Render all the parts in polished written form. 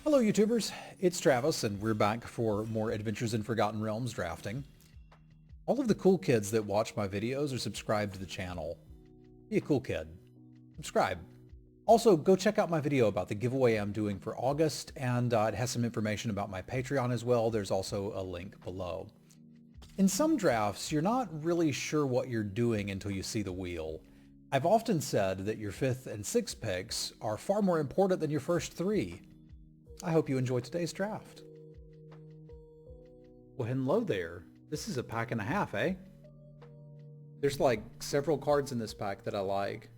Hello YouTubers, it's Travis and we're back for more Adventures in Forgotten Realms drafting. All of the cool kids that watch my videos are subscribed to the channel. Be a cool kid. Subscribe. Also, go check out my video about the giveaway I'm doing for August, and it has some information about my Patreon as well. There's also a link below. In some drafts, you're not really sure what you're doing until you see the wheel. I've often said that your 5th and 6th picks are far more important than your first 3. I hope you enjoy today's draft. Well, hello there. This is a pack and a half, eh? There's like several cards in this pack that I like.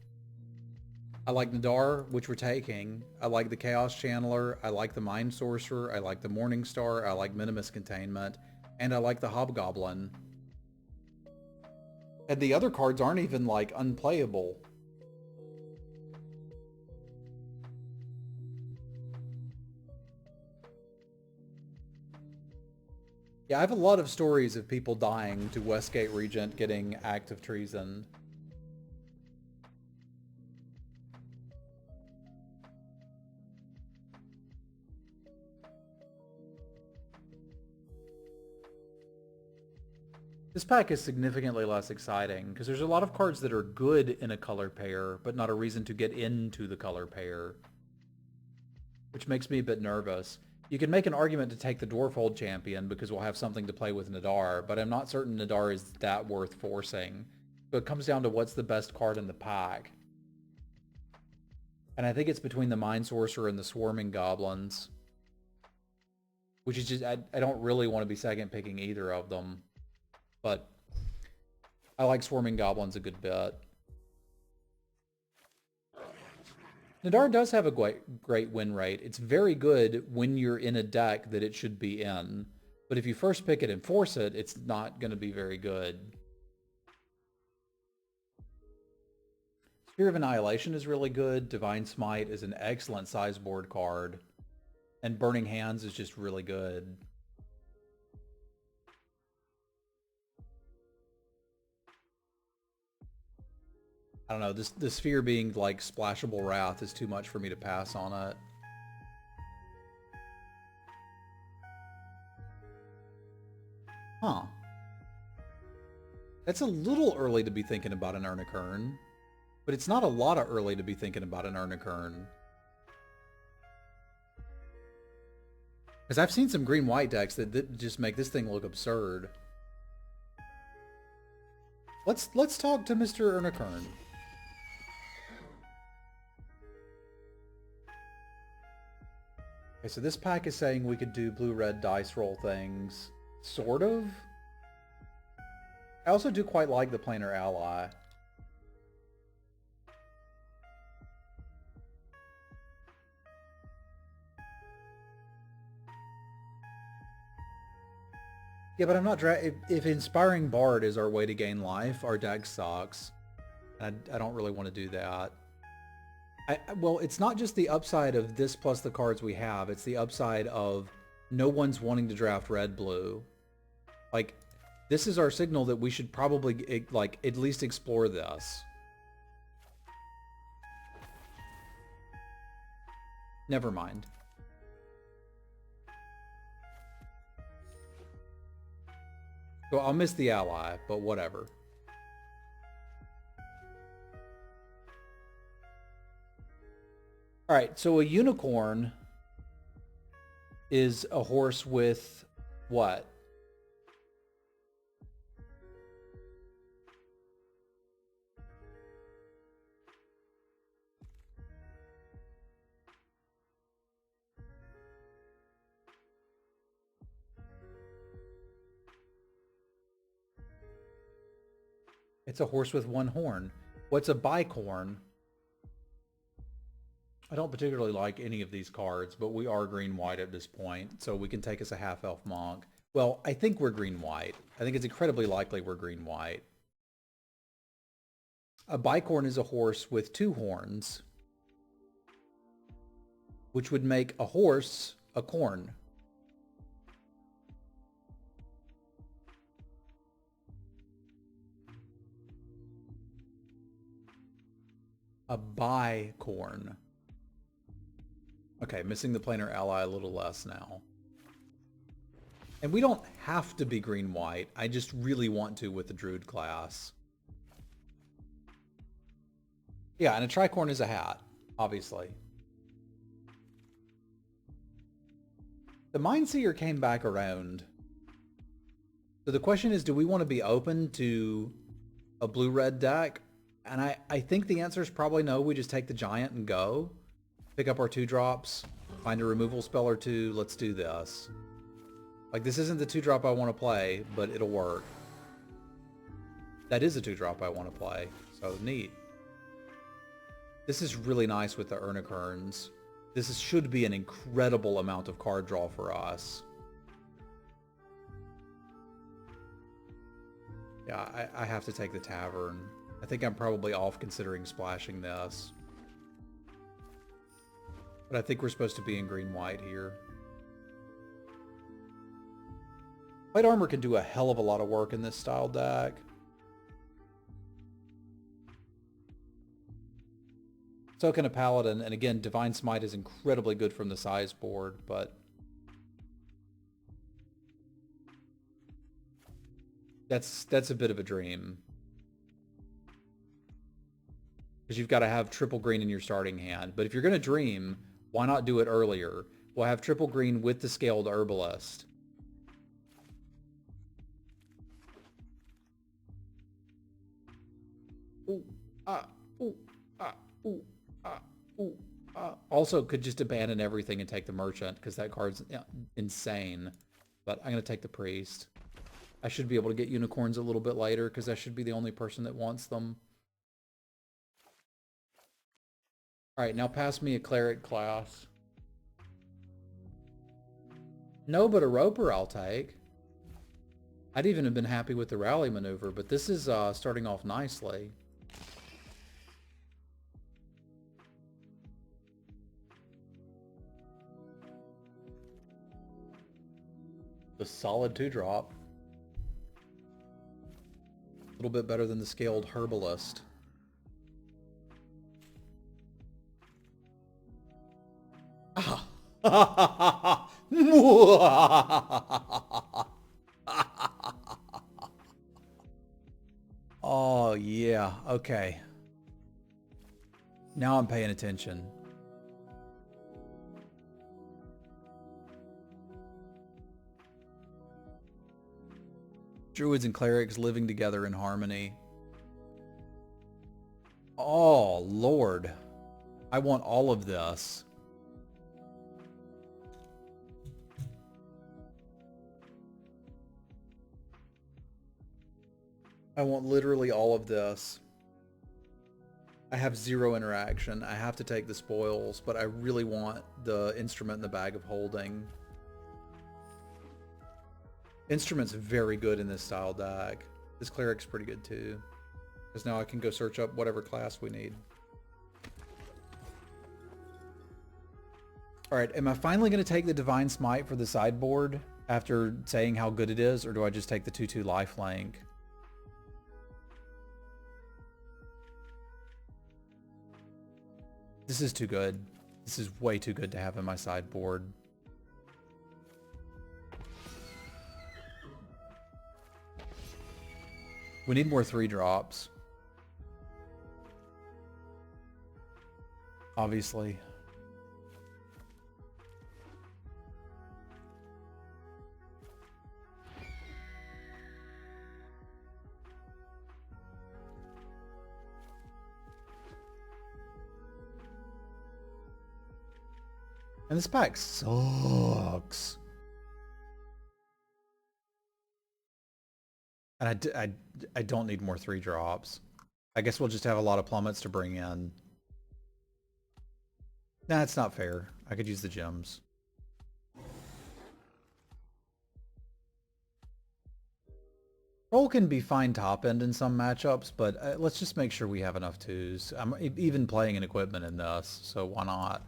I like Nadar, which we're taking. I like the Chaos Channeler. I like the Mind Sorcerer. I like the Morning Star. I like Minimus Containment. And I like the Hobgoblin. And the other cards aren't even like unplayable. Yeah, I have a lot of stories of people dying to Westgate Regent getting Act of Treason. This pack is significantly less exciting because there's a lot of cards that are good in a color pair, but not a reason to get into the color pair, which makes me a bit nervous. You can make an argument to take the Dwarfhold Champion because we'll have something to play with Nadar, but I'm not certain Nadar is that worth forcing. So it comes down to what's the best card in the pack. And I think it's between the Mind Sorcerer and the Swarming Goblins. Which is just, I don't really want to be second picking either of them. But I like Swarming Goblins a good bit. Nadar does have a great win rate. It's very good when you're in a deck that it should be in. But if you first pick it and force it, it's not going to be very good. Spear of Annihilation is really good. Divine Smite is an excellent sideboard card. And Burning Hands is just really good. I don't know, the sphere being like Splashable Wrath is too much for me to pass on it. Huh. That's a little early to be thinking about an Urnikern. But it's not a lot of early to be thinking about an Urnikern. Because I've seen some green-white decks that just make this thing look absurd. Let's talk to Mr. Urnikern. Okay, so this pack is saying we could do blue-red dice roll things. Sort of? I also do quite like the Planar Ally. Yeah, but I'm not if Inspiring Bard is our way to gain life, our deck sucks. And I don't really want to do that. Well, it's not just the upside of this plus the cards we have. It's the upside of no one's wanting to draft red-blue. Like, this is our signal that we should probably, like, at least explore this. Never mind. So I'll miss the ally, but whatever. All right, so a unicorn is a horse with what? It's a horse with one horn. What's a bicorn? I don't particularly like any of these cards, but we are green-white at this point, so we can take us a half-elf monk. Well, I think we're green-white. I think it's incredibly likely we're green-white. A bicorn is a horse with two horns, which would make a horse a corn. A bicorn. Okay, missing the planar ally a little less now. And we don't have to be green-white. I just really want to with the Druid class. Yeah, and a tricorn is a hat, obviously. The Mindseer came back around. So the question is, do we want to be open to a blue-red deck? And I think the answer is probably no. We just take the giant and go. Pick up our 2-drops. Find a removal spell or 2. Let's do this. Like, this isn't the 2-drop I want to play, but it'll work. That is a 2-drop I want to play. So, neat. This is really nice with the Urnikerns. This should be an incredible amount of card draw for us. Yeah, I have to take the Tavern. I think I'm probably off considering splashing this. But I think we're supposed to be in green-white here. White Armor can do a hell of a lot of work in this style deck. So can a Paladin, and again, Divine Smite is incredibly good from the size board, but that's a bit of a dream. Because you've got to have triple green in your starting hand. But if you're going to dream, why not do it earlier? We'll have triple green with the Scaled Herbalist. Ooh, ooh, ooh, ooh. Also, could just abandon everything and take the Merchant, because that card's insane. But I'm going to take the Priest. I should be able to get unicorns a little bit later, because I should be the only person that wants them. Alright, now pass me a Cleric class. No, but a Roper I'll take. I'd even have been happy with the Rally Maneuver, but this is starting off nicely. The solid 2-drop. A little bit better than the Scaled Herbalist. Ah! Oh, yeah. Okay. Now I'm paying attention. Druids and clerics living together in harmony. Oh, Lord. I want all of this. I want literally all of this. I have 0 interaction. I have to take the spoils, but I really want the instrument in the Bag of Holding. Instrument's very good in this style deck. This cleric's pretty good too, because now I can go search up whatever class we need. Alright, am I finally going to take the Divine Smite for the sideboard after saying how good it is, or do I just take the 2/2 lifelink? This is too good. This is way too good to have in my sideboard. We need more 3-drops. Obviously. And this pack sucks. And I don't need more 3-drops. I guess we'll just have a lot of plummets to bring in. Nah, it's not fair. I could use the gems. Roll can be fine top end in some matchups, but let's just make sure we have enough 2s. I'm even playing an equipment in this, so why not?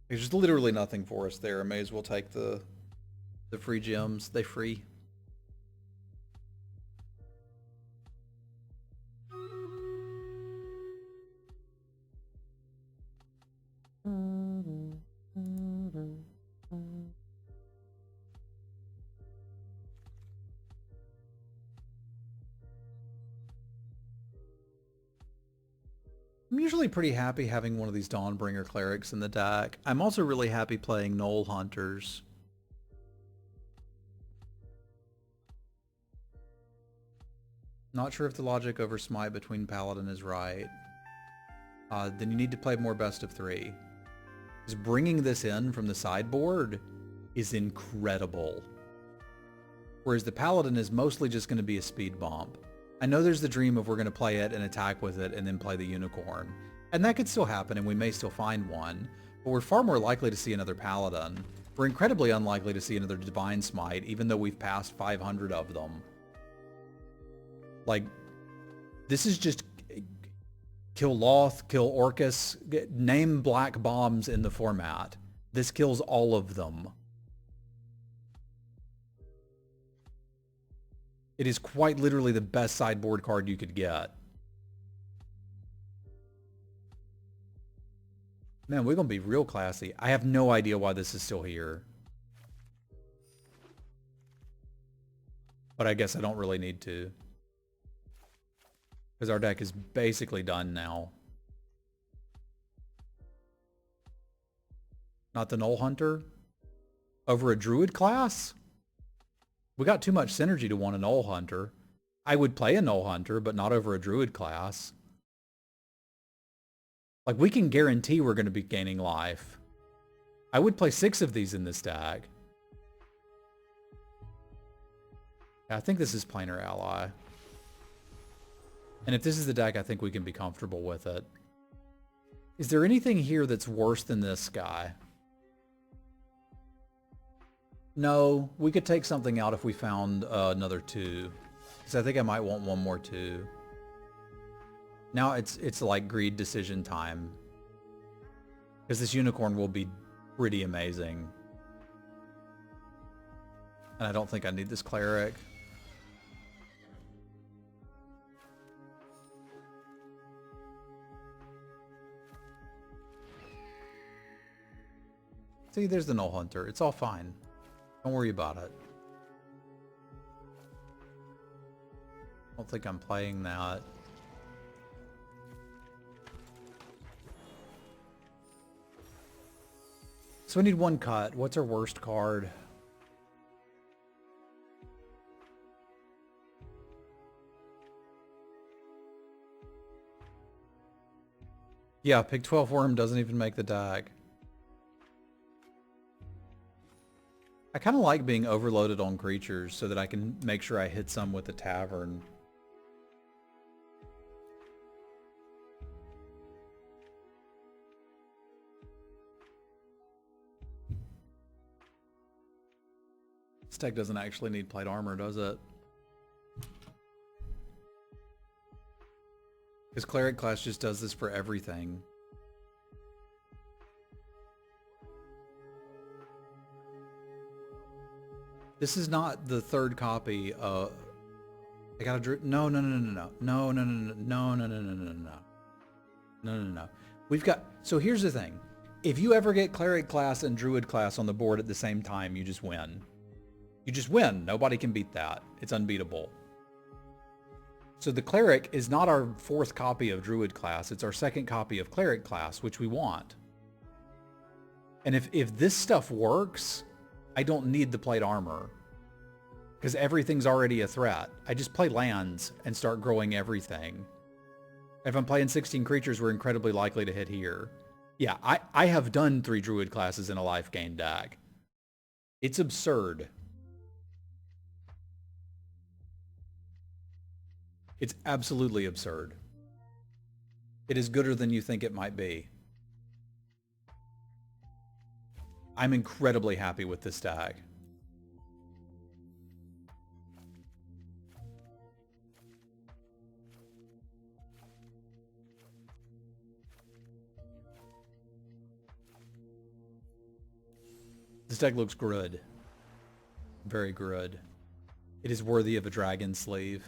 There's literally nothing for us there. I may as well take the free gems. They free. I'm usually pretty happy having one of these Dawnbringer clerics in the deck. I'm also really happy playing Knoll Hunters. Not sure if the logic over Smite between Paladin is right. Then you need to play more best of 3. Because bringing this in from the sideboard is incredible. Whereas the Paladin is mostly just going to be a speed bump. I know there's the dream of we're going to play it and attack with it and then play the Unicorn. And that could still happen and we may still find one. But we're far more likely to see another Paladin. We're incredibly unlikely to see another Divine Smite, even though we've passed 500 of them. Like, this is just kill Loth, kill Orcus, name black bombs in the format. This kills all of them. It is quite literally the best sideboard card you could get. Man, we're going to be real classy. I have no idea why this is still here. But I guess I don't really need to. Because our deck is basically done now. Not the Knoll Hunter? Over a Druid class? We got too much synergy to want a Knoll Hunter. I would play a Knoll Hunter, but not over a Druid class. Like, we can guarantee we're going to be gaining life. I would play 6 of these in this deck. Yeah, I think this is Planar Ally. And if this is the deck, I think we can be comfortable with it. Is there anything here that's worse than this guy? No, we could take something out if we found another 2. Because I think I might want one more 2. Now it's like greed decision time. Because this Unicorn will be pretty amazing. And I don't think I need this Cleric. See, there's the Knoll Hunter. It's all fine. Don't worry about it. I don't think I'm playing that. So we need one cut. What's our worst card? Yeah, Pig 12 Worm doesn't even make the deck. I kind of like being overloaded on creatures so that I can make sure I hit some with the Tavern. This deck doesn't actually need plate armor, does it? Because Cleric class just does this for everything. This is not the third copy of... I gotta... No. We've got... So here's the thing. If you ever get Cleric class and Druid class on the board at the same time, you just win. You just win. Nobody can beat that. It's unbeatable. So the Cleric is not our 4th copy of Druid class. It's our 2nd copy of Cleric class, which we want. And if this stuff works, I don't need the plate armor. Because everything's already a threat. I just play lands and start growing everything. If I'm playing 16 creatures, we're incredibly likely to hit here. Yeah, I have done 3 Druid classes in a life gain deck. It's absurd. It's absolutely absurd. It is gooder than you think it might be. I'm incredibly happy with this deck. This deck looks good. Very good. It is worthy of a dragon sleeve.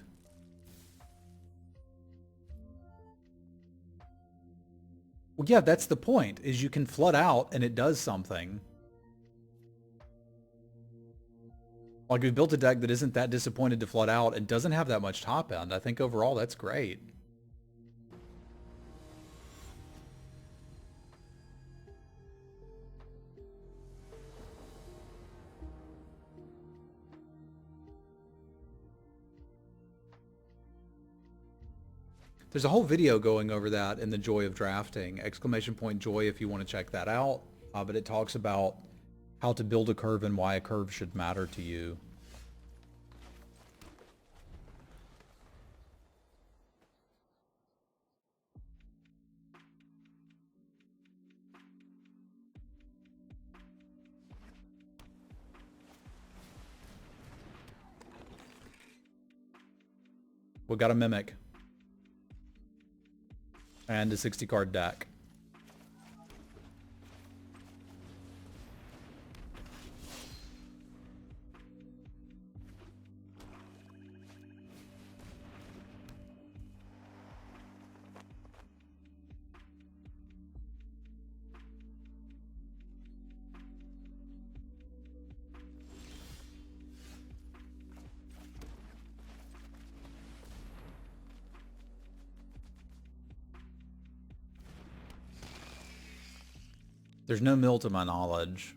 Well, yeah, that's the point, is you can flood out and it does something. Like, we've built a deck that isn't that disappointed to flood out and doesn't have that much top end. I think overall that's great. There's a whole video going over that in the Joy of Drafting, !joy if you want to check that out. But it talks about how to build a curve and why a curve should matter to you. We got a Mimic. And a 60 card deck. There's no mill to my knowledge.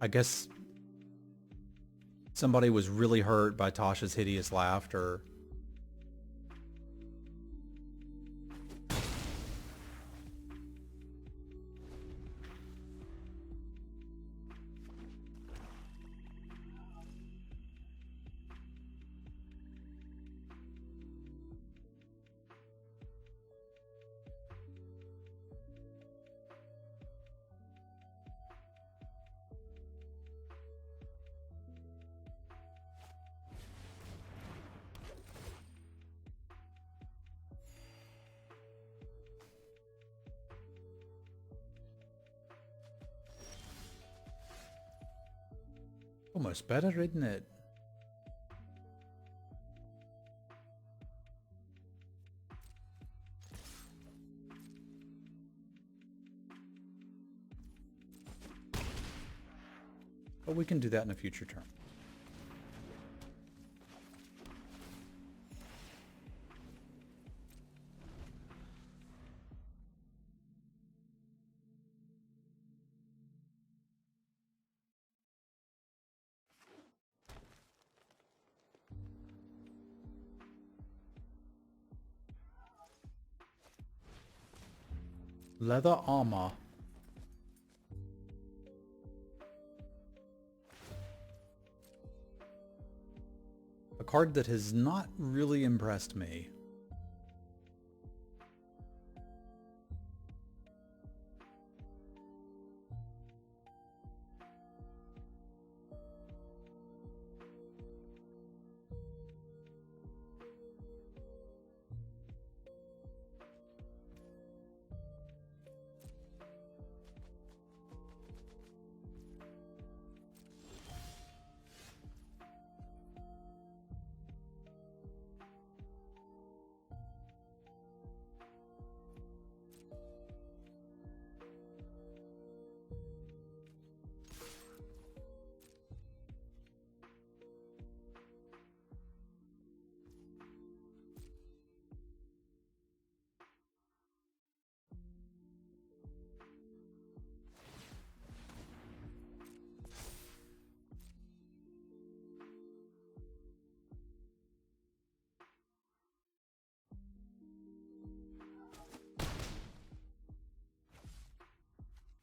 I guess somebody was really hurt by Tasha's hideous laughter. Almost better, isn't it? But we can do that in a future turn. Leather armor. A card that has not really impressed me.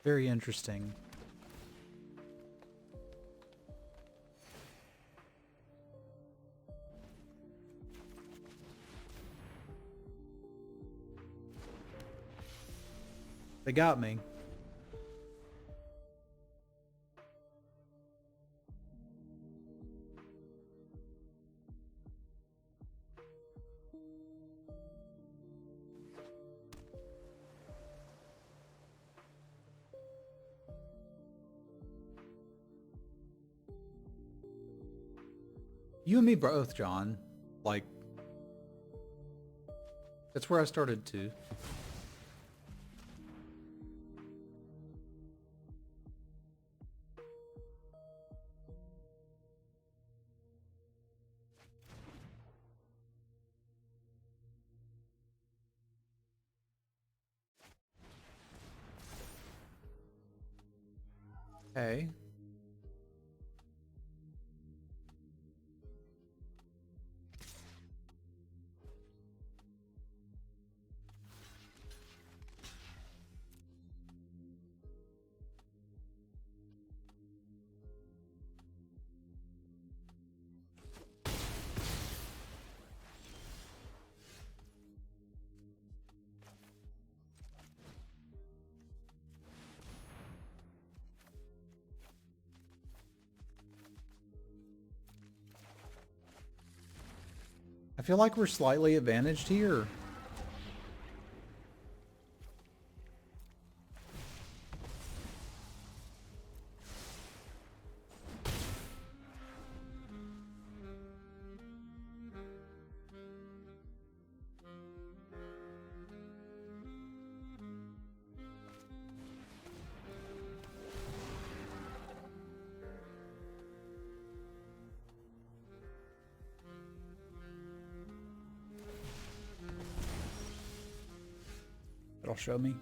Very interesting. They got me. You and me both, John. Like, that's where I started too. Okay. I feel like we're slightly advantaged here. It'll show me.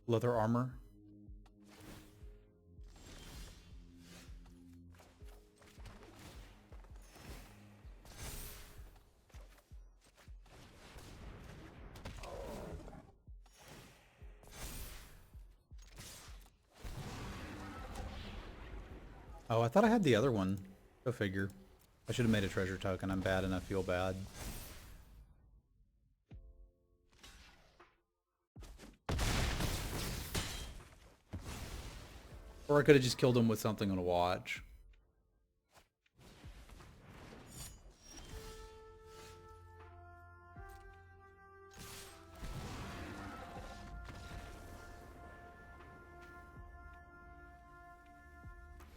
Leather armor. Oh, I thought I had the other one. Go figure. I should have made a treasure token. I'm bad and I feel bad. Or I could have just killed him with something on a watch.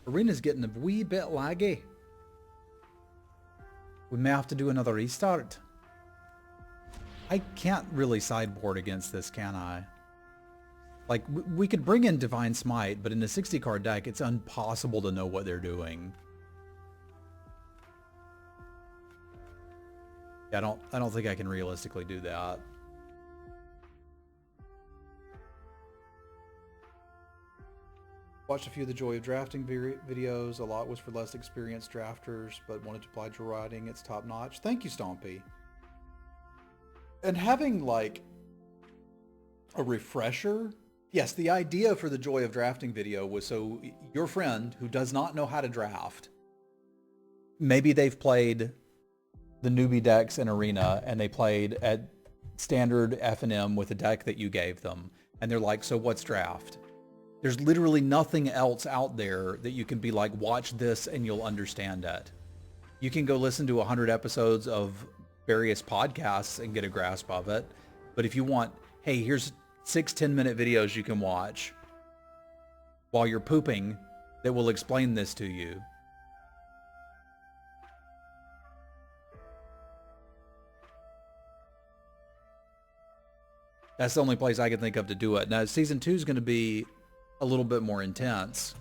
Arena's getting a wee bit laggy. We may have to do another restart. I can't really sideboard against this, can I? Like, we could bring in Divine Smite, but in a 60 card deck, it's impossible to know what they're doing. Yeah, I don't think I can realistically do that. Watched a few of the Joy of Drafting videos. A lot was for less experienced drafters, but wanted to apply to writing. It's top notch. Thank you, Stompy. And having like a refresher. Yes, the idea for the Joy of Drafting video was so your friend who does not know how to draft, maybe they've played the newbie decks in Arena and they played at standard F&M with a deck that you gave them. And they're like, so what's draft? There's literally nothing else out there that you can be like, watch this and you'll understand it. You can go listen to 100 episodes of various podcasts and get a grasp of it. But if you want, hey, here's 6 10-minute videos you can watch while you're pooping that will explain this to you. That's the only place I can think of to do it. Now, season 2 is going to be a little bit more intense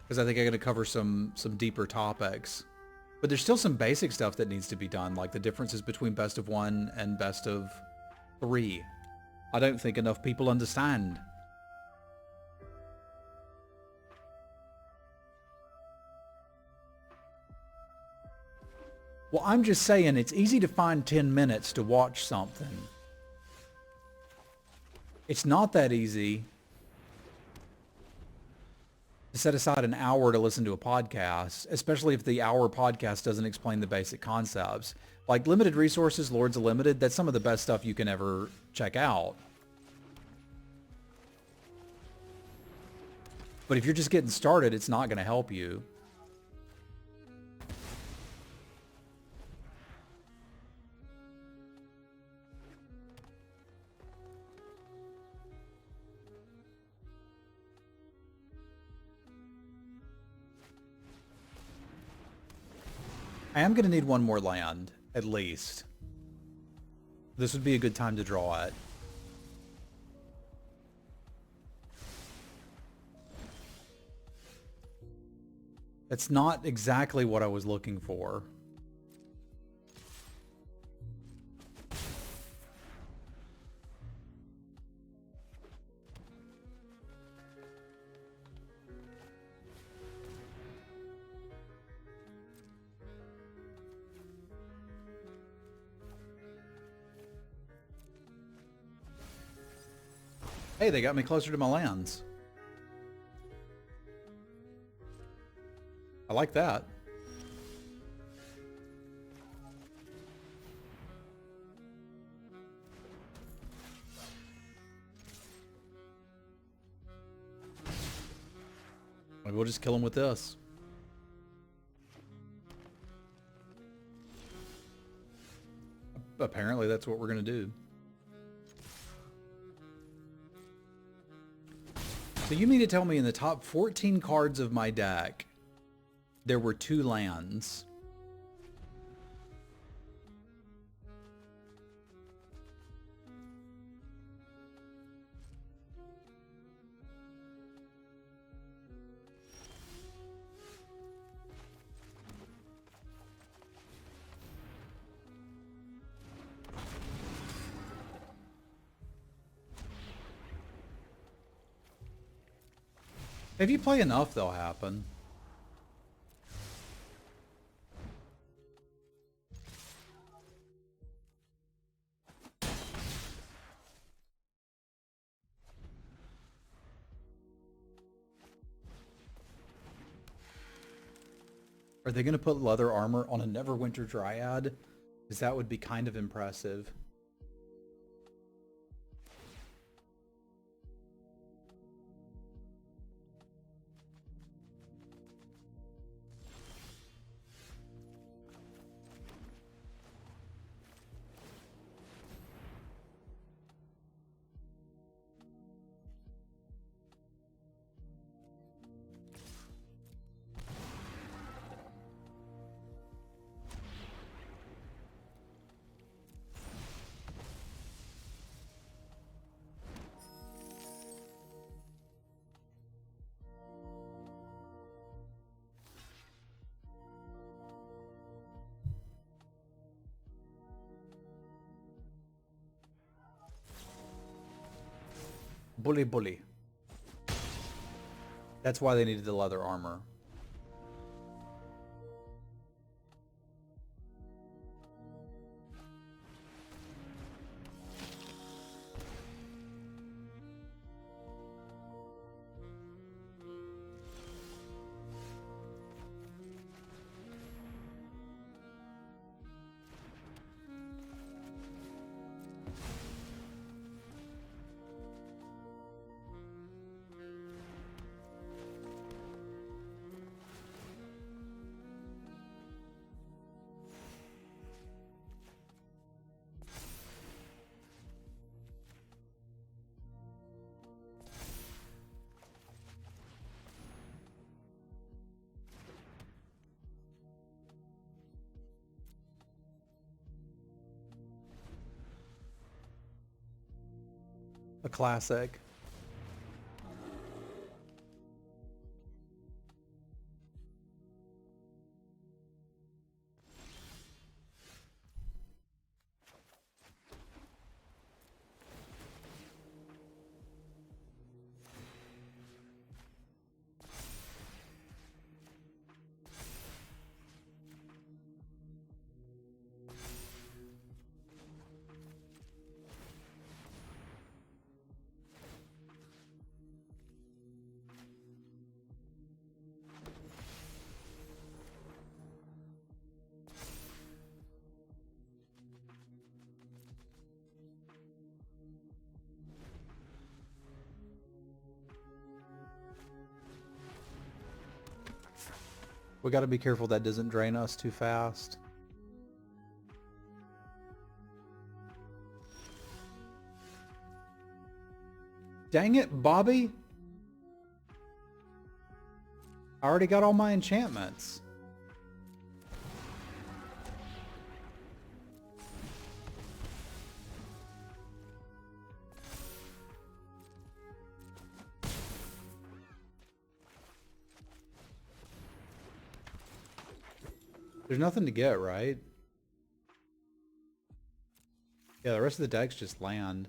because I think I'm going to cover some deeper topics. But there's still some basic stuff that needs to be done, like the differences between best of 1 and best of 3. I don't think enough people understand. Well, I'm just saying it's easy to find 10 minutes to watch something. It's not that easy to set aside an hour to listen to a podcast, especially if the hour podcast doesn't explain the basic concepts. Like limited resources, Lords of Limited, that's some of the best stuff you can ever check out. But if you're just getting started, it's not going to help you. I am going to need one more land, at least. This would be a good time to draw it. That's not exactly what I was looking for. Hey, they got me closer to my lands. I like that. Maybe we'll just kill him with this. Apparently that's what we're going to do. So you mean to tell me in the top 14 cards of my deck, there were 2 lands? If you play enough, they'll happen. Are they going to put leather armor on a Neverwinter Dryad? Because that would be kind of impressive. Bully bully. That's why they needed the leather armor. A classic. We got to be careful that doesn't drain us too fast. Dang it, Bobby! I already got all my enchantments. There's nothing to get, right? Yeah, the rest of the deck's just land.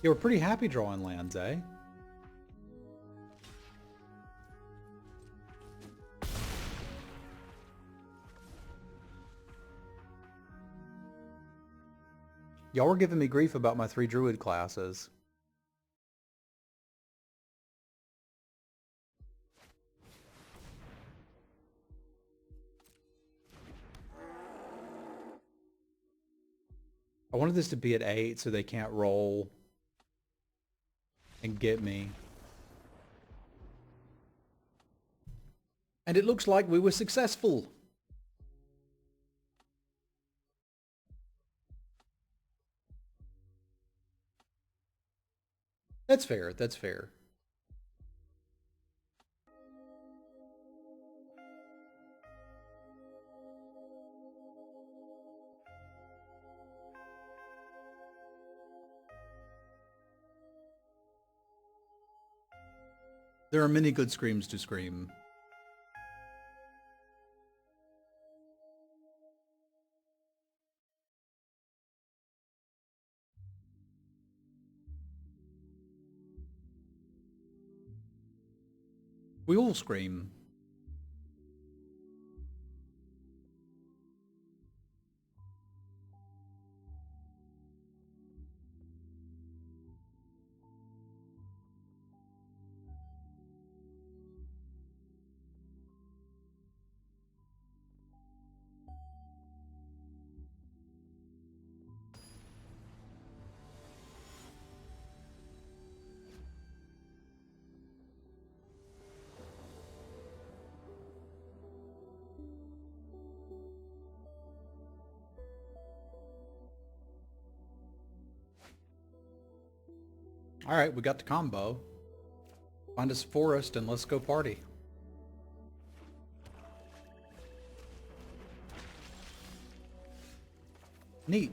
You were pretty happy drawing lands, eh? Y'all were giving me grief about my 3 druid classes. I wanted this to be at 8 so they can't roll and get me. And it looks like we were successful. That's fair, that's fair. There are many good screams to scream. We all scream. All right, we got the combo. Find us a forest and let's go party. Neat.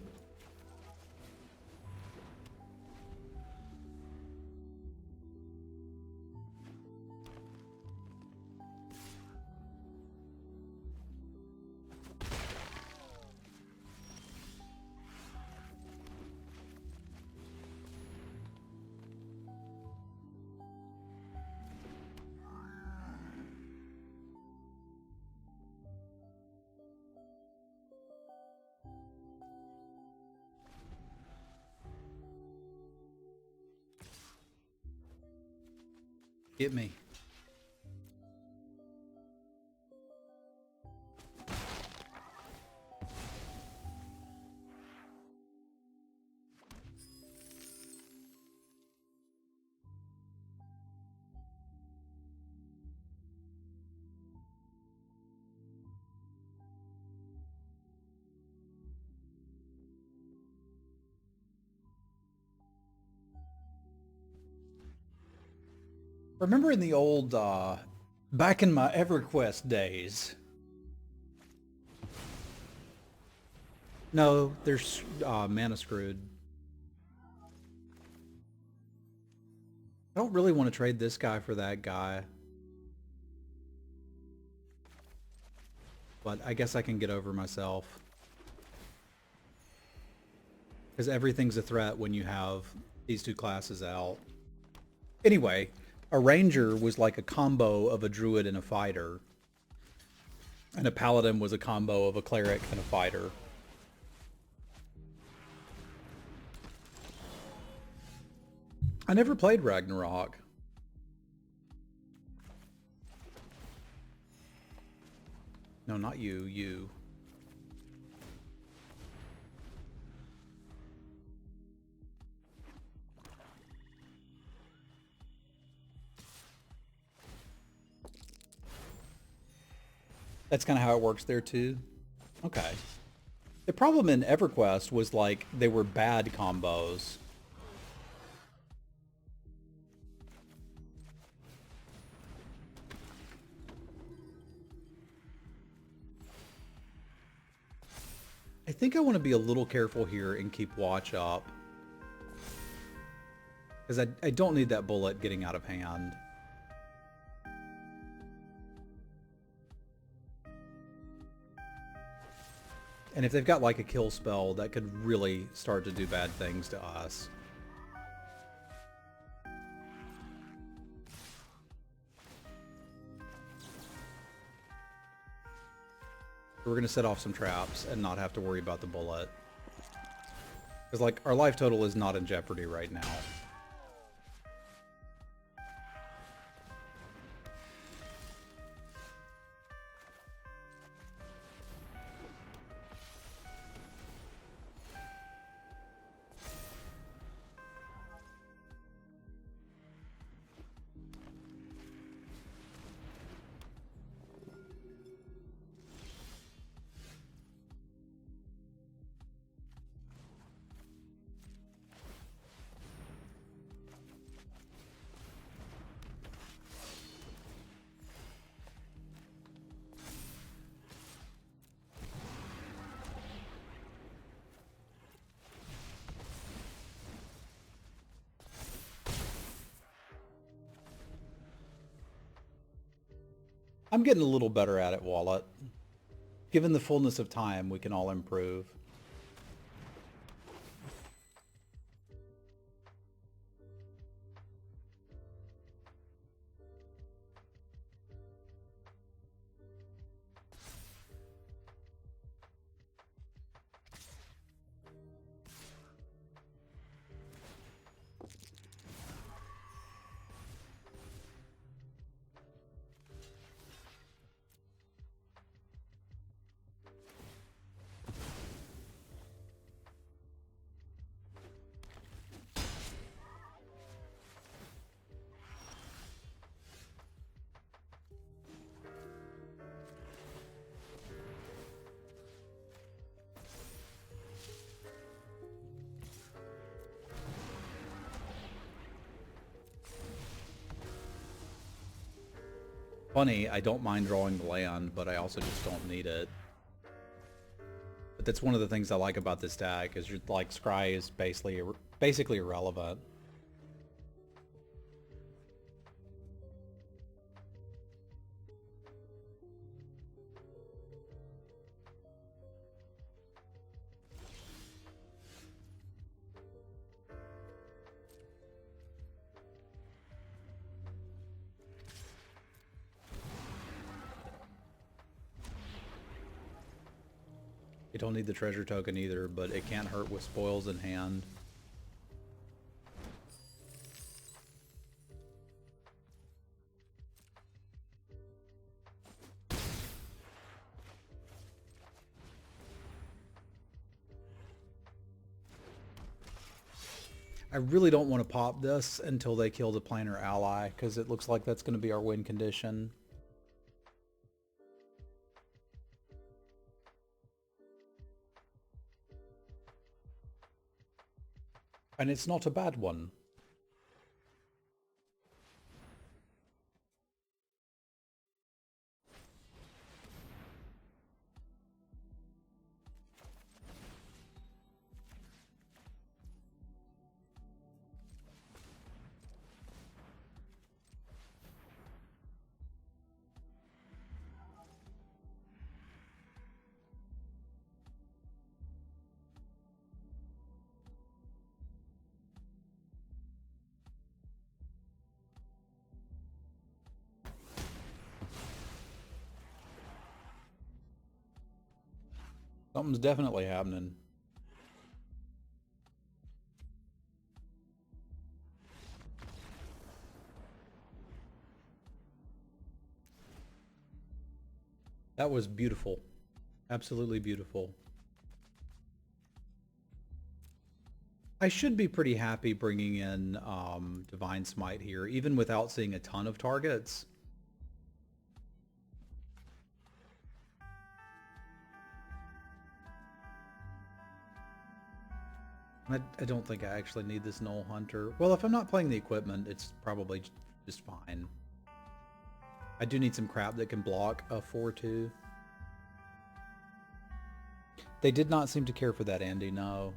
Get me. Remember in the old, back in my EverQuest days. No, there's mana screwed. I don't really want to trade this guy for that guy. But I guess I can get over myself. Because everything's a threat when you have these 2 classes out. Anyway, a ranger was like a combo of a druid and a fighter. And a paladin was a combo of a cleric and a fighter. I never played Ragnarok. No, not you, you. That's kind of how it works there too? Okay. The problem in EverQuest was like they were bad combos. I think I want to be a little careful here and keep watch up. Because I don't need that bullet getting out of hand. And if they've got like a kill spell, that could really start to do bad things to us. So we're going to set off some traps and not have to worry about the bullet. Because, like, our life total is not in jeopardy right now. I'm getting a little better at it, Wallet. Given the fullness of time, we can all improve. Funny, I don't mind drawing the land, but I also just don't need it. But that's one of the things I like about this deck, is like Scry is basically irrelevant. You don't need the treasure token either, but it can't hurt with spoils in hand. I really don't want to pop this until they kill the planar ally, because it looks like that's going to be our win condition. And it's not a bad one. Something's definitely happening. That was beautiful. Absolutely beautiful. I should be pretty happy bringing in Divine Smite here, even without seeing a ton of targets. I don't think I actually need this Null Hunter. Well, if I'm not playing the equipment, it's probably just fine. I do need some crap that can block a 4-2. They did not seem to care for that, Andy, no.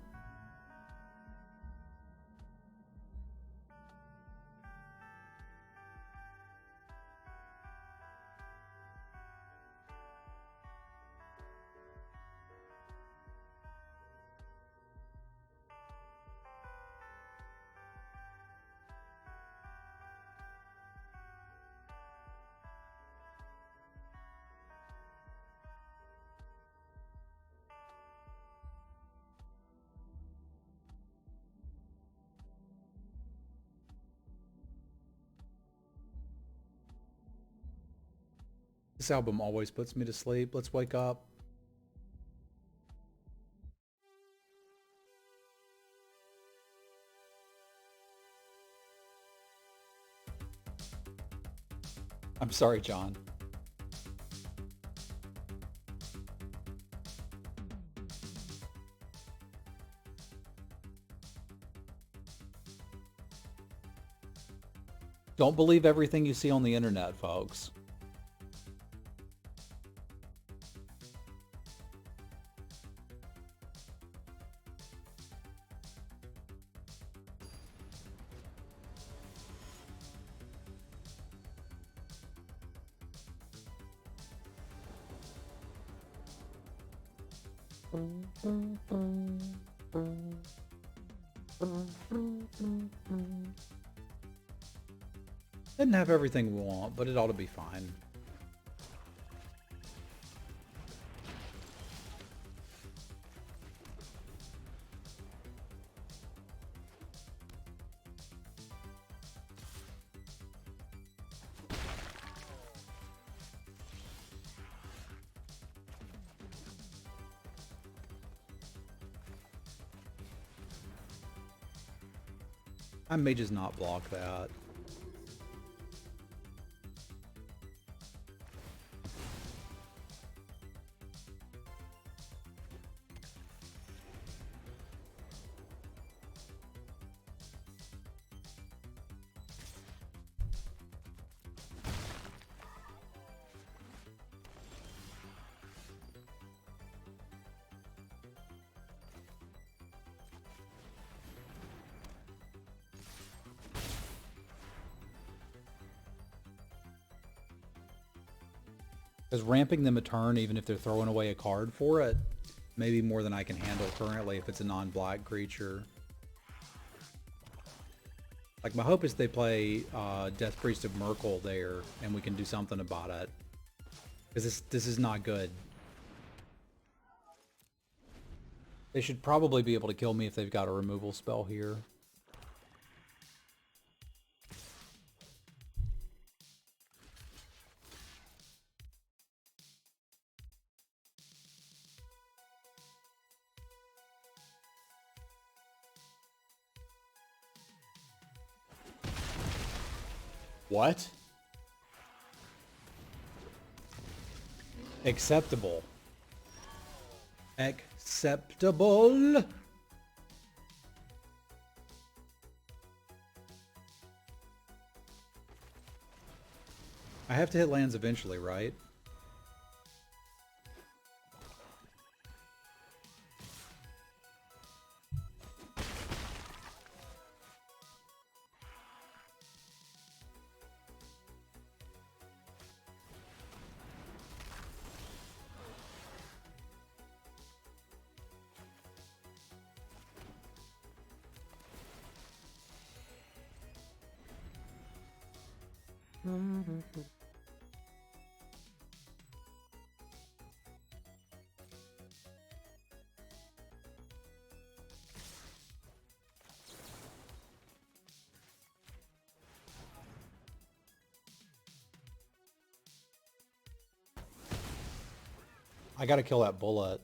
This album always puts me to sleep. Let's wake up. I'm sorry, John. Don't believe everything you see on the internet, folks. Didn't have everything we want, but it ought to be fine. I may just not block that. Because ramping them a turn, even if they're throwing away a card for it, may be more than I can handle currently if it's a non-black creature. Like, my hope is they play Death Priest of Merkel there, and we can do something about it. Because this is not good. They should probably be able to kill me if they've got a removal spell here. What? Acceptable. Acceptable. I have to hit lands eventually, right? I gotta kill that bullet.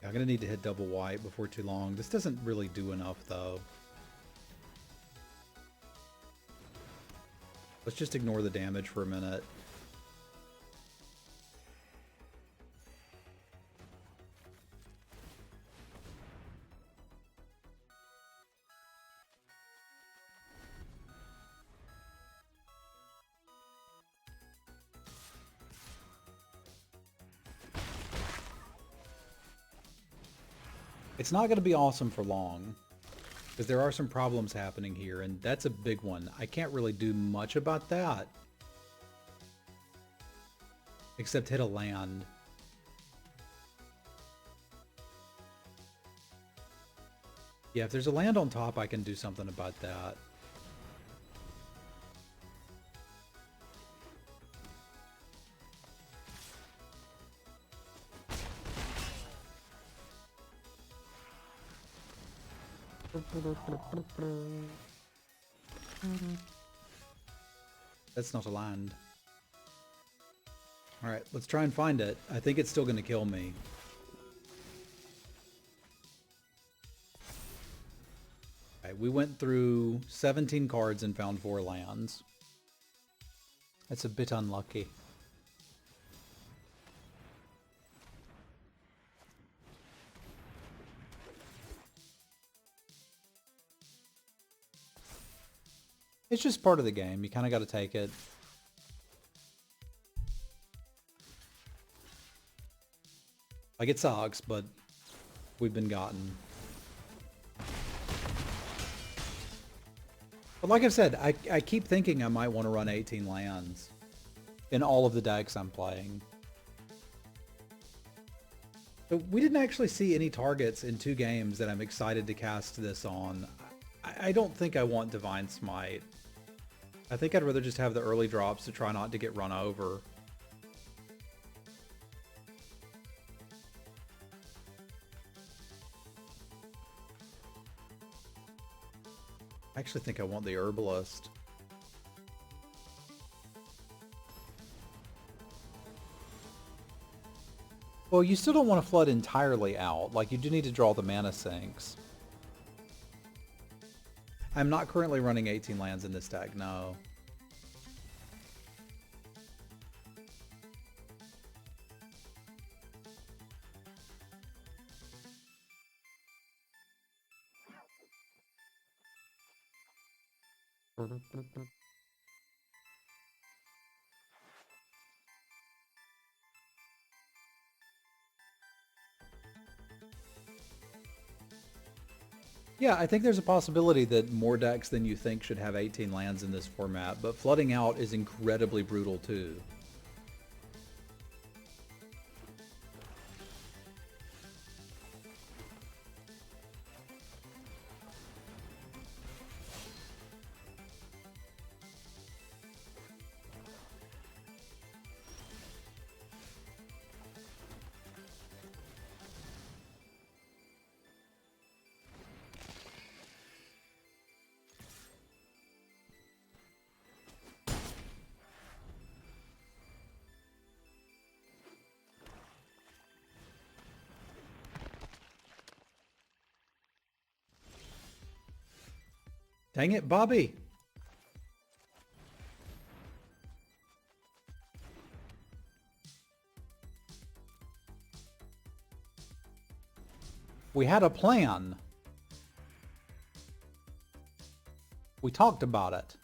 I'm gonna need to hit double white before too long. This doesn't really do enough though. Let's just ignore the damage for a minute. It's not going to be awesome for long, because there are some problems happening here, and that's a big one. I can't really do much about that, except hit a land. Yeah, if there's a land on top, I can do something about that. That's not a land. Alright, let's try and find it. I think it's still going to kill me. Okay, we went through 17 cards and found 4 lands. That's a bit unlucky. It's just part of the game. You kind of got to take it. Like, it sucks, but we've been gotten. But like I've said, I keep thinking I might want to run 18 lands in all of the decks I'm playing. So we didn't actually see any targets in 2 games that I'm excited to cast this on. I don't think I want Divine Smite. I think I'd rather just have the early drops to try not to get run over. I actually think I want the Herbalist. Well, you still don't want to flood entirely out. Like, you do need to draw the mana sinks. I'm not currently running 18 lands in this deck, no. Yeah, I think there's a possibility that more decks than you think should have 18 lands in this format, but flooding out is incredibly brutal too. Dang it, Bobby! We had a plan. We talked about it.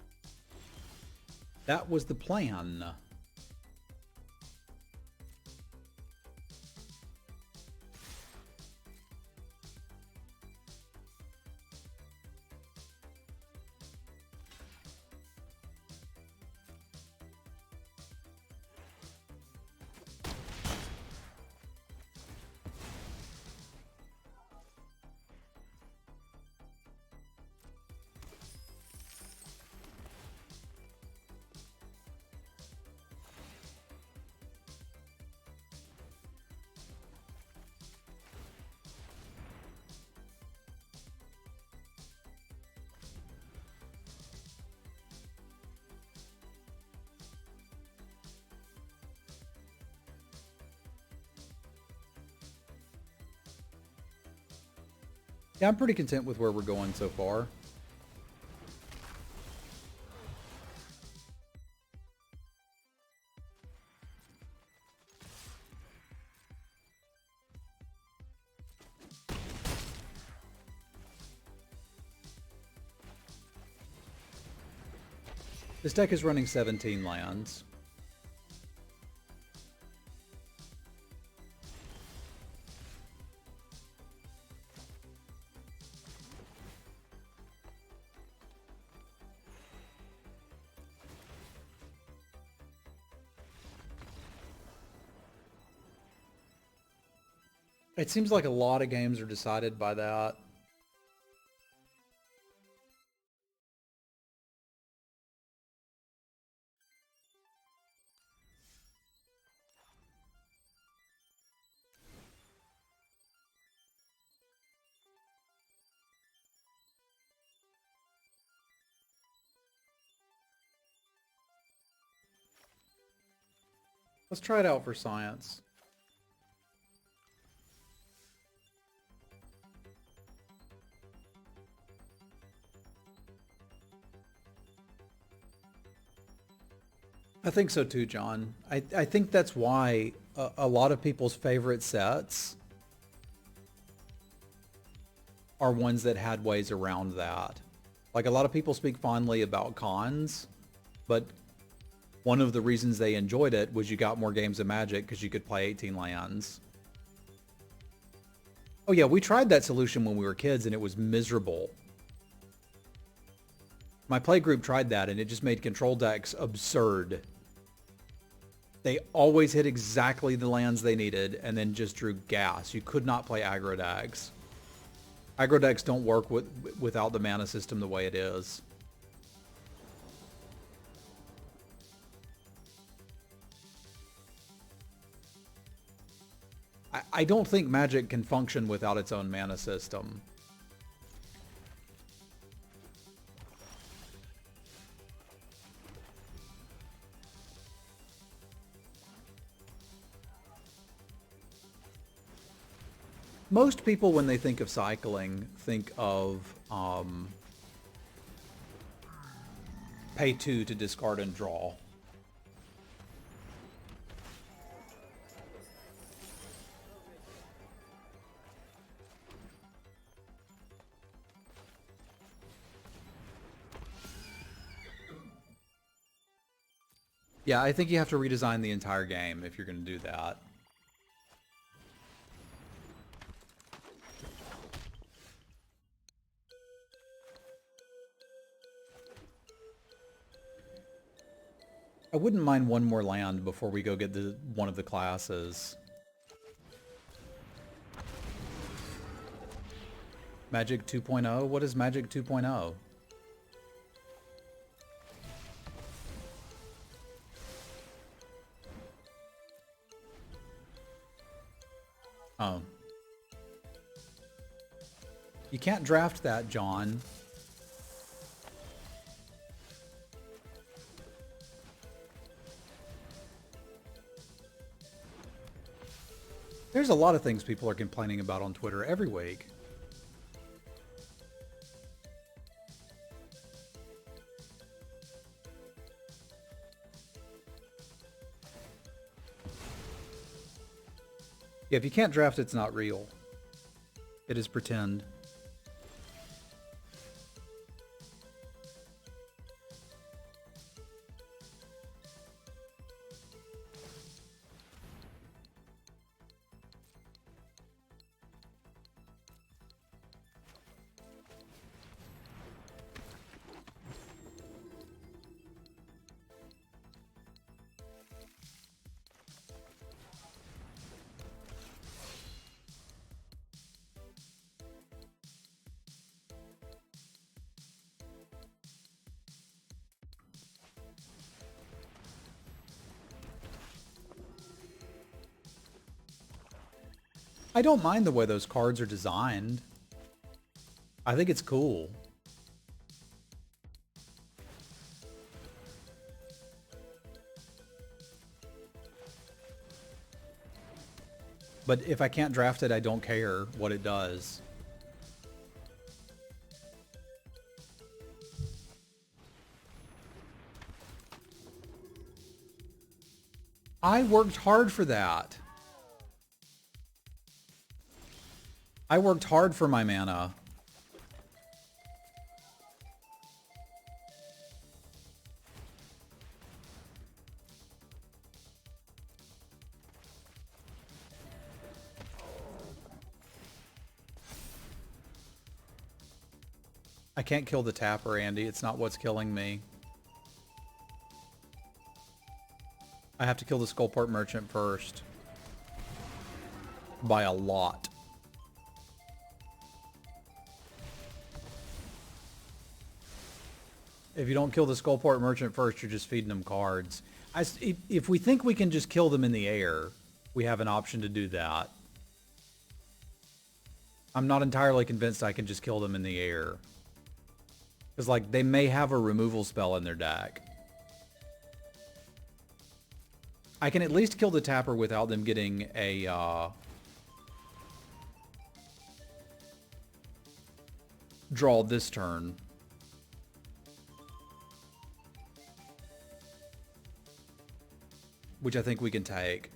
That was the plan. Yeah, I'm pretty content with where we're going so far. This deck is running 17 lands. It seems like a lot of games are decided by that. Let's try it out for science. I think so too, John. I think that's why a lot of people's favorite sets are ones that had ways around that. Like, a lot of people speak fondly about cons, but one of the reasons they enjoyed it was you got more games of Magic because you could play 18 lands. Oh yeah, we tried that solution when we were kids and it was miserable. My play group tried that and it just made control decks absurd. They always hit exactly the lands they needed and then just drew gas. You could not play aggro decks. Aggro decks don't work without the mana system the way it is. I don't think Magic can function without its own mana system. Most people, when they think of cycling, think of pay 2 to discard and draw. Yeah, I think you have to redesign the entire game if you're going to do that. I wouldn't mind one more land before we go get one of the classes. Magic 2.0? What is Magic 2.0? Oh. You can't draft that, John. There's a lot of things people are complaining about on Twitter every week. Yeah, if you can't draft, it's not real. It is pretend. I don't mind the way those cards are designed. I think it's cool. But if I can't draft it, I don't care what it does. I worked hard for that. I worked hard for my mana. I can't kill the tapper, Andy. It's not what's killing me. I have to kill the Skullport Merchant first. By a lot. If you don't kill the Skullport Merchant first, you're just feeding them cards. If we think we can just kill them in the air, we have an option to do that. I'm not entirely convinced I can just kill them in the air. Because, like, they may have a removal spell in their deck. I can at least kill the tapper without them getting a draw this turn. Which I think we can take.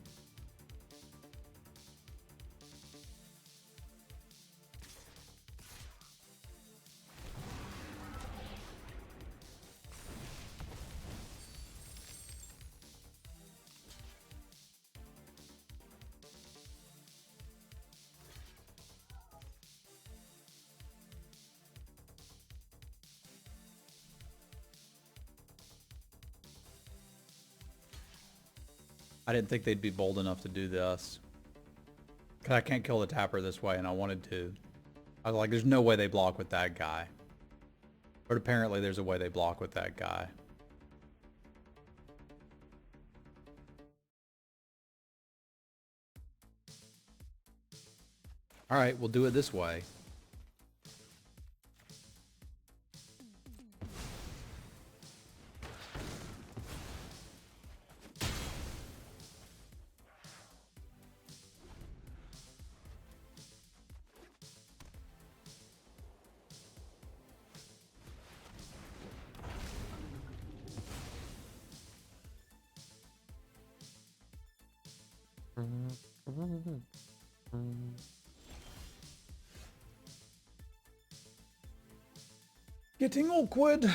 I didn't think they'd be bold enough to do this. Cause I can't kill the tapper this way, and I wanted to. I was like, there's no way they block with that guy. But apparently there's a way they block with that guy. Alright, we'll do it this way. Getting awkward.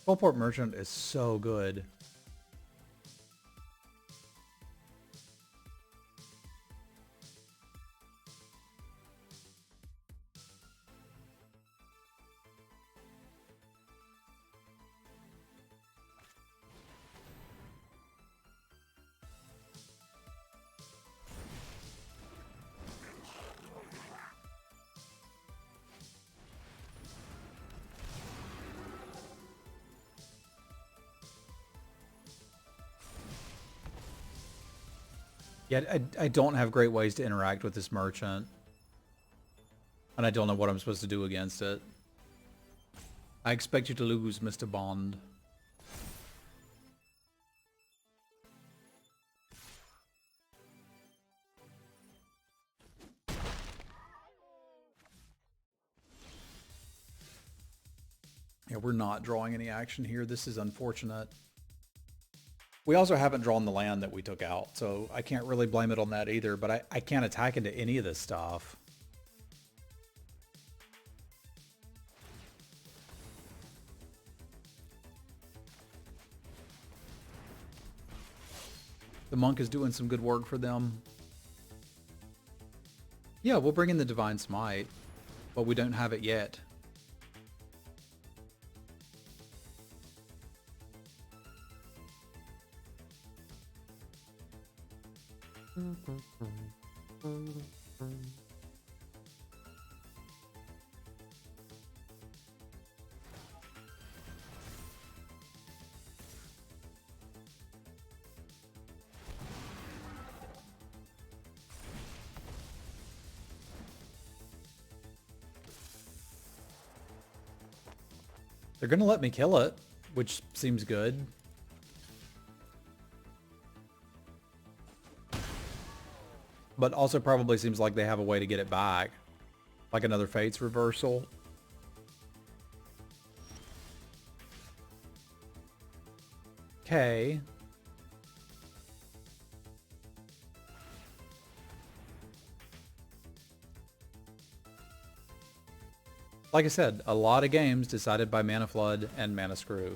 Fullport Merchant is so good. Yeah, I don't have great ways to interact with this merchant. And I don't know what I'm supposed to do against it. I expect you to lose, Mr. Bond. Yeah, we're not drawing any action here. This is unfortunate. We also haven't drawn the land that we took out, so I can't really blame it on that either, but I can't attack into any of this stuff. The monk is doing some good work for them. Yeah, we'll bring in the Divine Smite, but we don't have it yet. They're gonna let me kill it, which seems good. But also probably seems like they have a way to get it back. Like another Fates reversal. Okay. Like I said, a lot of games decided by Mana Flood and Mana Screw.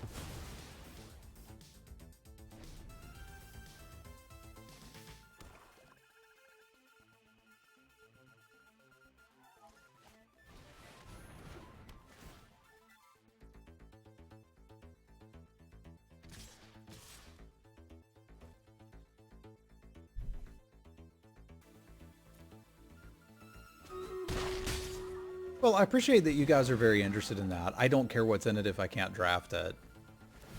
Well, I appreciate that you guys are very interested in that. I don't care what's in it if I can't draft it.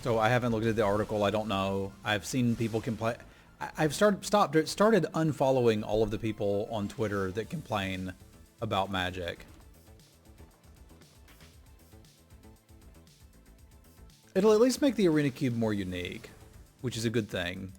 So I haven't looked at the article. I don't know. I've seen people complain. I've started unfollowing all of the people on Twitter that complain about Magic. It'll at least make the Arena Cube more unique, which is a good thing.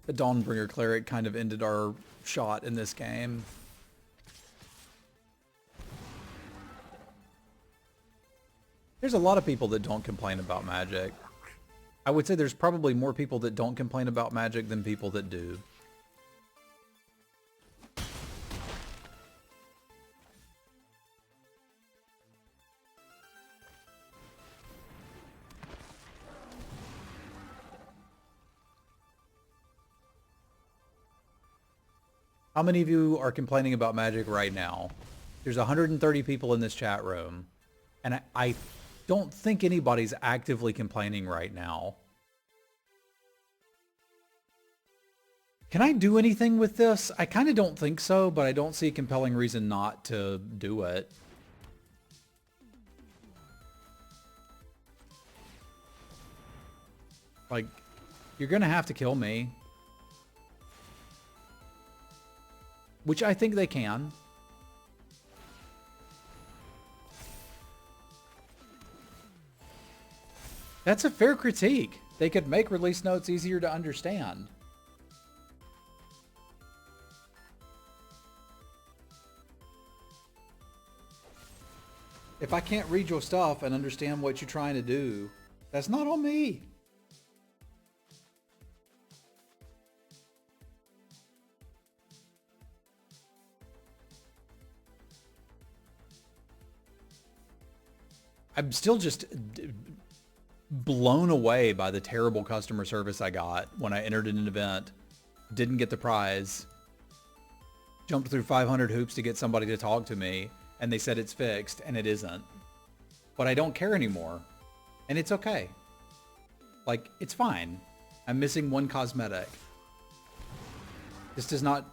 The Dawnbringer Cleric kind of ended our shot in this game. There's a lot of people that don't complain about Magic. I would say there's probably more people that don't complain about Magic than people that do. How many of you are complaining about Magic right now? There's 130 people in this chat room, and I don't think anybody's actively complaining right now. Can I do anything with this? I kind of don't think so, but I don't see a compelling reason not to do it. Like, you're gonna have to kill me. Which I think they can. That's a fair critique. They could make release notes easier to understand. If I can't read your stuff and understand what you're trying to do, that's not on me. I'm still just blown away by the terrible customer service I got when I entered an event, didn't get the prize, jumped through 500 hoops to get somebody to talk to me, and they said it's fixed, and it isn't. But I don't care anymore, and it's okay. Like, it's fine. I'm missing one cosmetic. This does not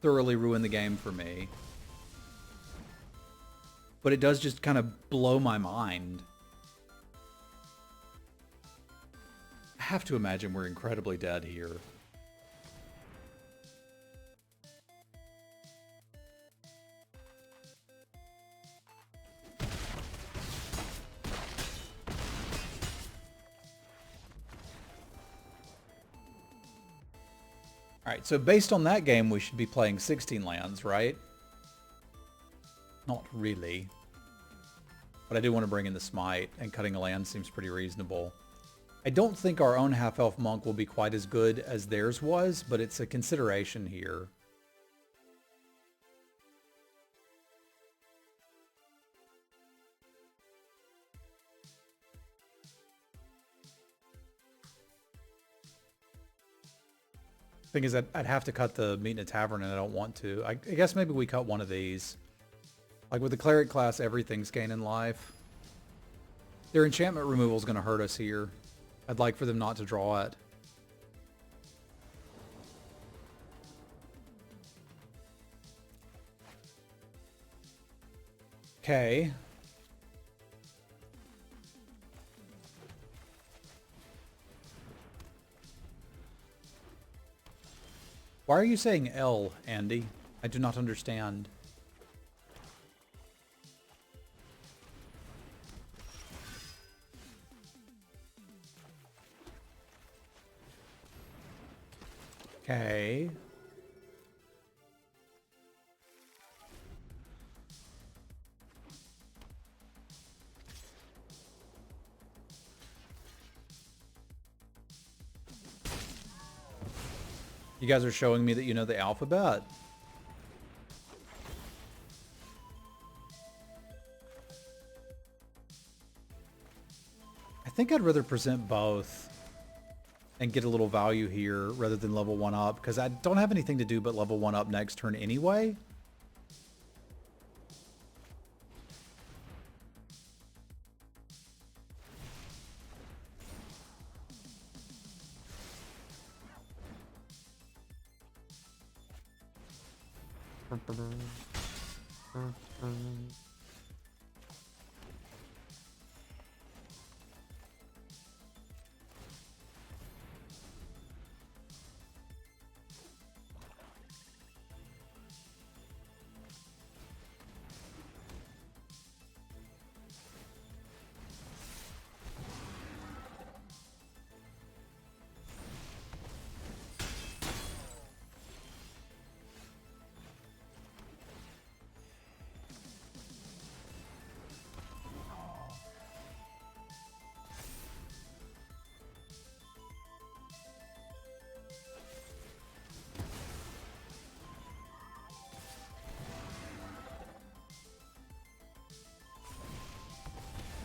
thoroughly ruin the game for me. But it does just kind of blow my mind. I have to imagine we're incredibly dead here. Alright, so based on that game, we should be playing 16 lands, right? Not really. But I do want to bring in the Smite, and cutting a land seems pretty reasonable. I don't think our own half-elf monk will be quite as good as theirs was, but it's a consideration here. Thing is, I'd have to cut the meat in a tavern, and I don't want to. I guess maybe we cut one of these. Like with the cleric class, everything's gaining life. Their enchantment removal is going to hurt us here. I'd like for them not to draw it. Okay. Why are you saying L, Andy? I do not understand. Okay. You guys are showing me that you know the alphabet. I think I'd rather present both and get a little value here rather than level one up, because I don't have anything to do but level one up next turn anyway.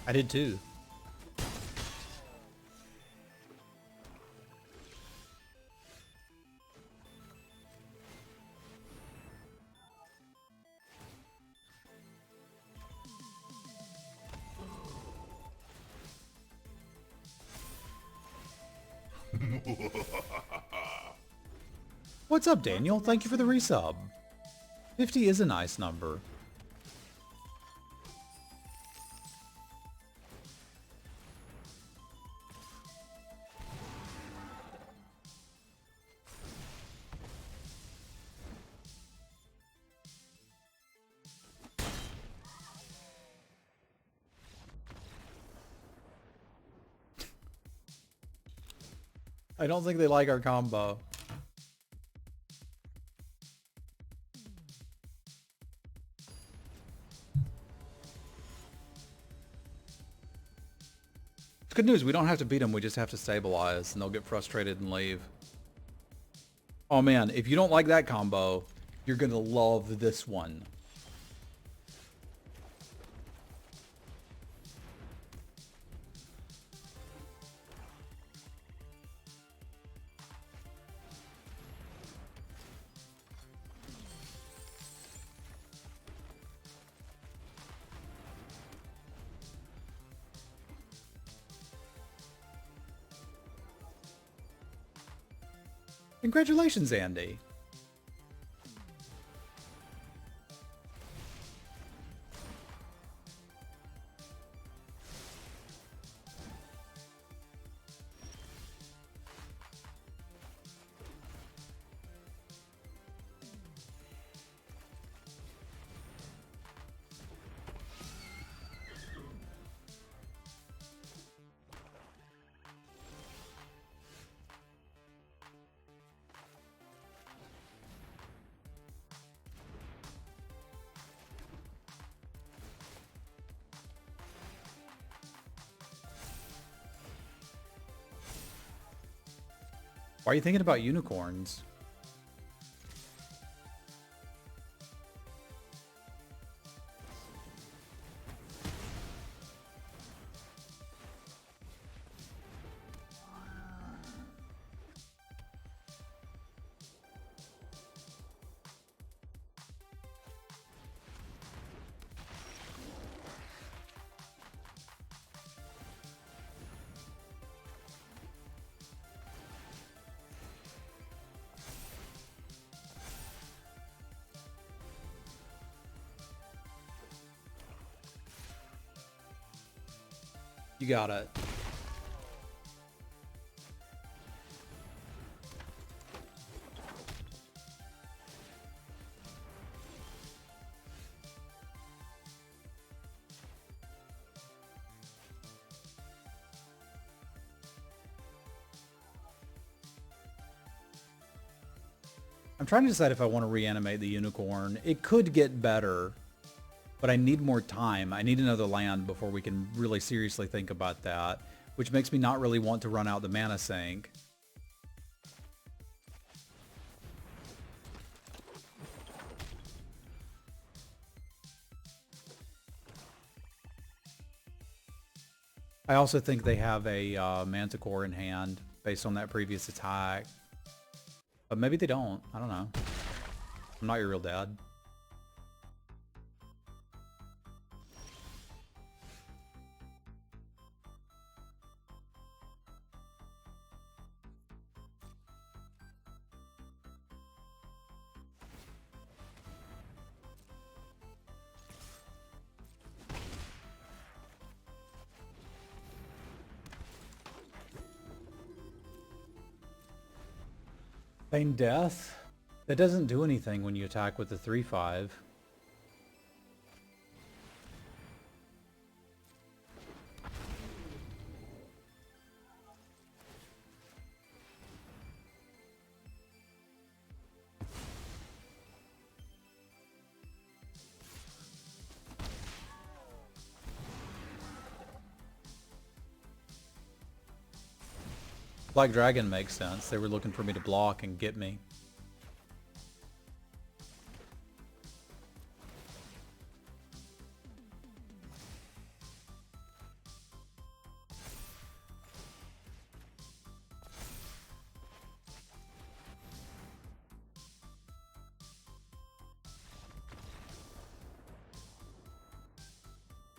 I did too. What's up, Daniel? Thank you for the resub. 50 is a nice number. I don't think they like our combo. It's good news. We don't have to beat them. We just have to stabilize, and they'll get frustrated and leave. Oh man, if you don't like that combo, you're gonna love this one. Congratulations, Andy. Why are you thinking about unicorns? You got it. I'm trying to decide if I want to reanimate the unicorn. It could get better, but I need more time. I need another land before we can really seriously think about that, which makes me not really want to run out the mana sink. I also think they have a Manticore in hand based on that previous attack. But maybe they don't. I don't know. I'm not your real dad. Feign Death? That doesn't do anything when you attack with the 3/5. Black Dragon makes sense. They were looking for me to block and get me.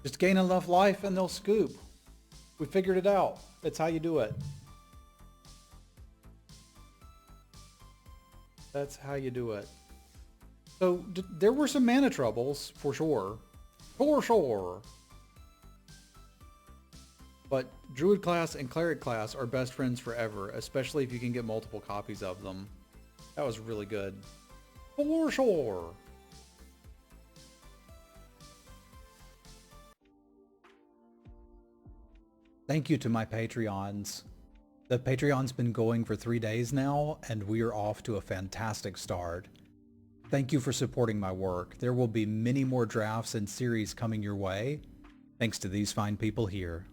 Just gain enough life and they'll scoop. We figured it out. That's how you do it. That's how you do it. So there were some mana troubles, for sure. For sure. But Druid class and Cleric class are best friends forever, especially if you can get multiple copies of them. That was really good. For sure. Thank you to my Patreons. The Patreon's been going for 3 days now, and we are off to a fantastic start. Thank you for supporting my work. There will be many more drafts and series coming your way, thanks to these fine people here.